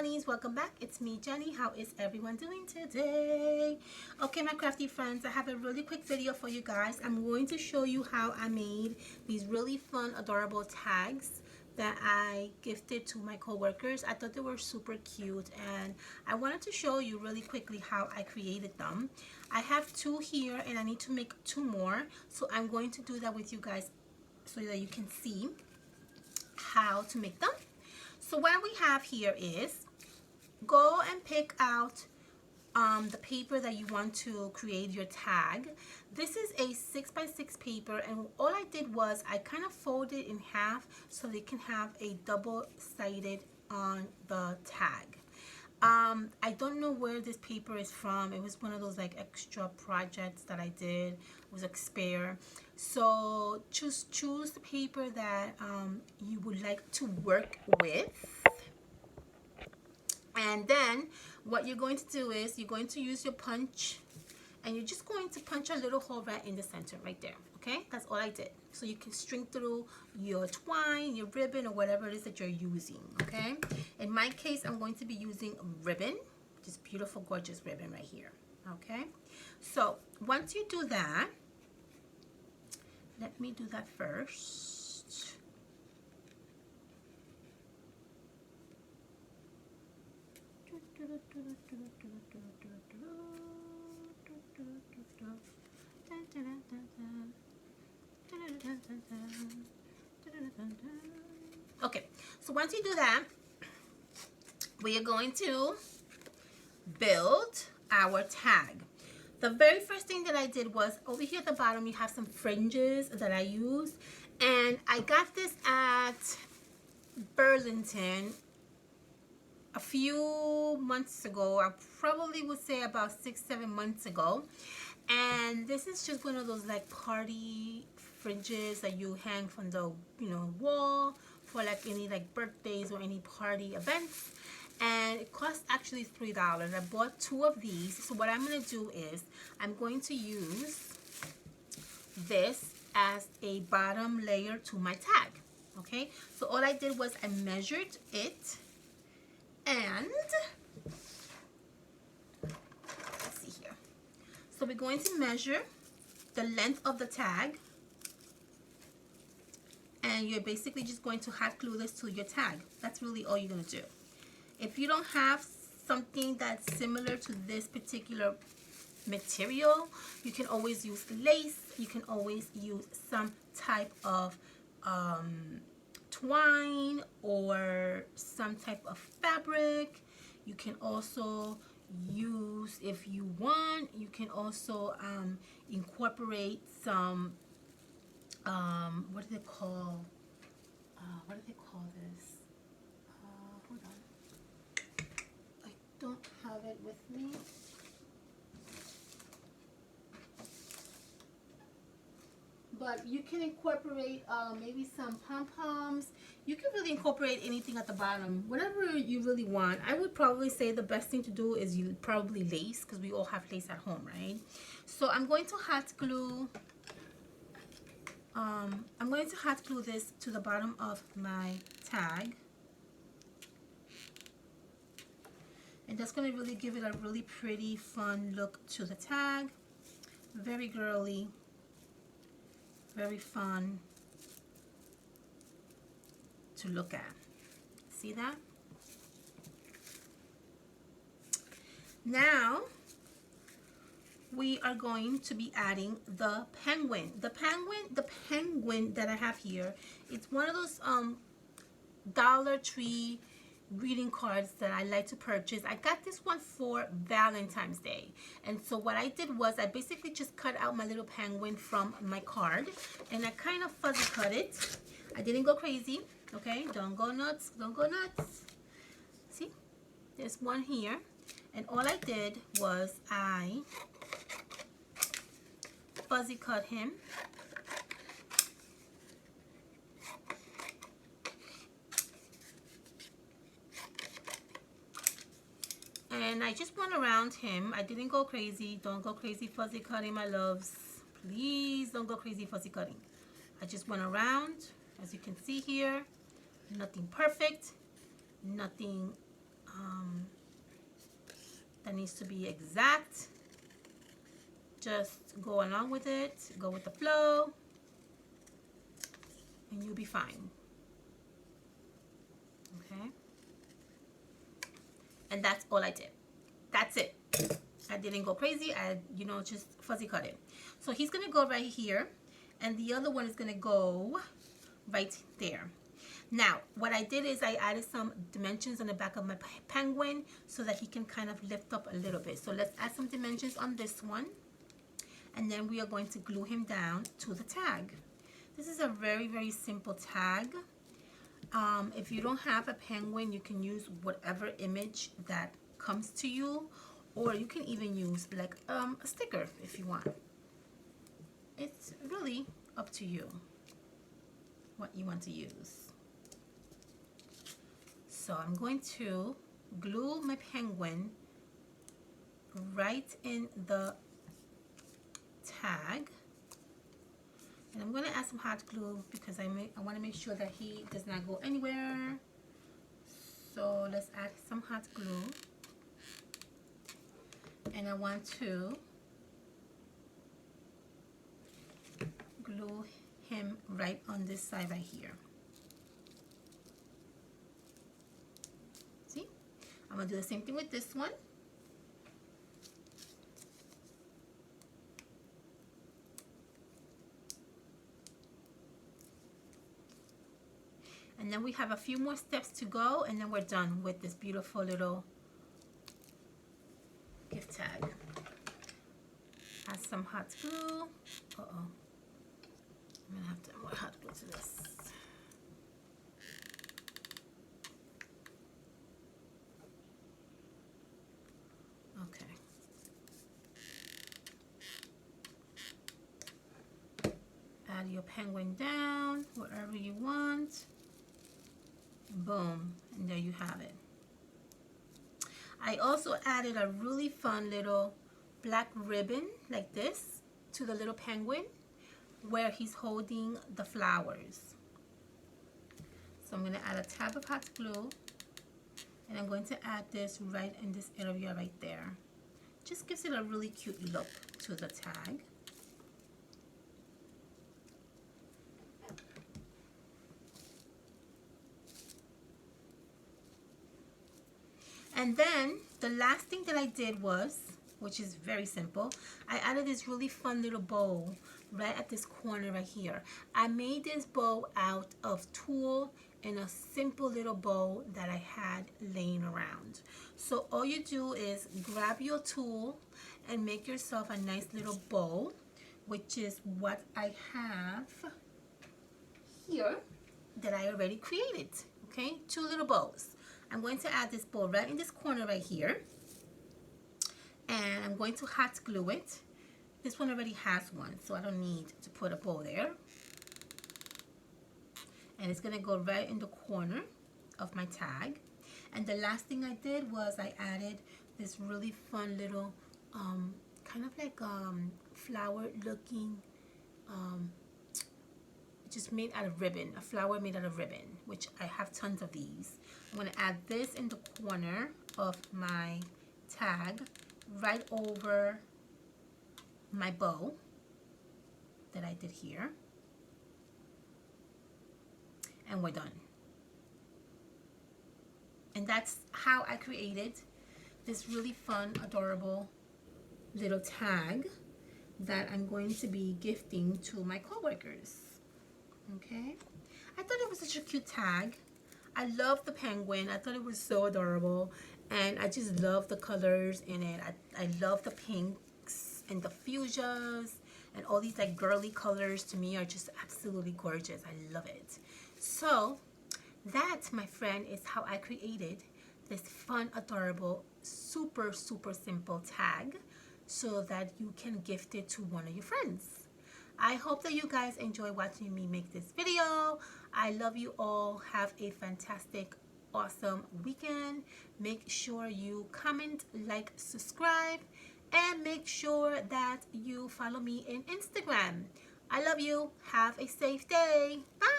bunnies, welcome back. It's me, Jenny. How is everyone doing today? Okay, my crafty friends, I have a really quick video for you guys. I'm going to show you how I made these really fun, adorable tags that I gifted to my co-workers. I thought they were super cute and I wanted to show you really quickly how I created them. I have two here and I need to make two more, so I'm going to do that with you guys so that you can see how to make them. So what we have here is, go and pick out the paper that you want to create your tag. This is a 6x6 paper, and all I did was I kind of folded in half so they can have a double-sided on the tag. I don't know where this paper is from. It was one of those like extra projects that I did. It was like spare. So choose the paper that you would like to work with. And then what you're going to do is you're going to use your punch and you're just going to punch a little hole right in the center right there. Okay, that's all I did. So you can string through your twine, your ribbon, or whatever it is that you're using. Okay, in my case I'm going to be using ribbon, this beautiful gorgeous ribbon right here. Okay, so once you do that, let me do that first. Okay, so once you do that, we are going to build our tag. The very first thing that I did was, over here at the bottom you have some fringes that I used, and I got this at Burlington a few months ago. I probably would say about 6-7 months ago. And this is just one of those like party fringes that you hang from the wall for like any like birthdays or any party events. And it cost actually $3. I bought two of these. So what I'm going to do is I'm going to use this as a bottom layer to my tag. Okay, so all I did was I measured it, and let's see here. So we're going to measure the length of the tag, and you're basically just going to hot glue this to your tag. That's really all you're going to do. If you don't have something that's similar to this particular material, you can always use lace. You can always use some type of twine or some type of fabric. You can also use, if you want, you can also incorporate some what do they call this? Hold on, I don't have it with me. But you can incorporate maybe some pom-poms. You can really incorporate anything at the bottom, whatever you really want. I would probably say the best thing to do is you probably lace, because we all have lace at home, right? So I'm going to hot glue this to the bottom of my tag. And that's going to really give it a really pretty, fun look to the tag. Very girly. Very fun to look at. See that? Now we are going to be adding the penguin. The penguin that I have here, it's one of those Dollar Tree greeting cards that I like to purchase. I got this one for Valentine's Day, and so what I did was I basically just cut out my little penguin from my card, and I kind of fuzzy cut it. I didn't go crazy. Okay, don't go nuts, don't go nuts. See, there's one here, and all I did was I fuzzy cut him. And I just went around him. I didn't go crazy. Don't go crazy fuzzy cutting, my loves. Please don't go crazy fuzzy cutting. I just went around, as you can see here. Nothing perfect. Nothing that needs to be exact. Just go along with it, go with the flow, and you'll be fine. Okay? And that's all I did. That's it. I didn't go crazy. I, just fuzzy cut it. So he's going to go right here, and the other one is going to go right there. Now, what I did is I added some dimensions on the back of my penguin so that he can kind of lift up a little bit. So let's add some dimensions on this one, and then we are going to glue him down to the tag. This is a very, very simple tag. If you don't have a penguin, you can use whatever image that comes to you, or you can even use like a sticker if you want. It's really up to you what you want to use. So I'm going to glue my penguin right in the tag. And I'm going to add some hot glue because I want to make sure that he does not go anywhere. So let's add some hot glue. And I want to glue him right on this side right here. See? I'm going to do the same thing with this one. And then we have a few more steps to go, and then we're done with this beautiful little gift tag. Add some hot glue. Uh-oh. I'm gonna have to add more hot glue to this. Okay. Add your penguin down wherever you want. Boom, and there you have it. I also added a really fun little black ribbon like this to the little penguin where he's holding the flowers. So I'm going to add a tab of hot glue, and I'm going to add this right in this area right there. Just gives it a really cute look to the tag. And then the last thing that I did was, which is very simple, I added this really fun little bow right at this corner right here. I made this bow out of tulle and a simple little bow that I had laying around. So all you do is grab your tulle and make yourself a nice little bow, which is what I have here that I already created. Okay, 2 little bows. I'm going to add this bow right in this corner right here, and I'm going to hot glue it. This one already has one, so I don't need to put a bow there. And it's going to go right in the corner of my tag. And the last thing I did was I added this really fun little kind of like flower looking just made out of ribbon, a flower made out of ribbon, which I have tons of these. I'm going to add this in the corner of my tag right over my bow that I did here, and we're done. And that's how I created this really fun, adorable little tag that I'm going to be gifting to my coworkers. Okay, I thought it was such a cute tag. I love the penguin. I thought it was so adorable, and I just love the colors in it. I love the pinks and the fuchsias and all these like girly colors. To me are just absolutely gorgeous. I love it. So that, my friend, is how I created this fun, adorable, super simple tag so that you can gift it to one of your friends. I hope that you guys enjoy watching me make this video. I love you all. Have a fantastic, awesome weekend. Make sure you comment, like, subscribe, and make sure that you follow me in Instagram. I love you. Have a safe day. Bye.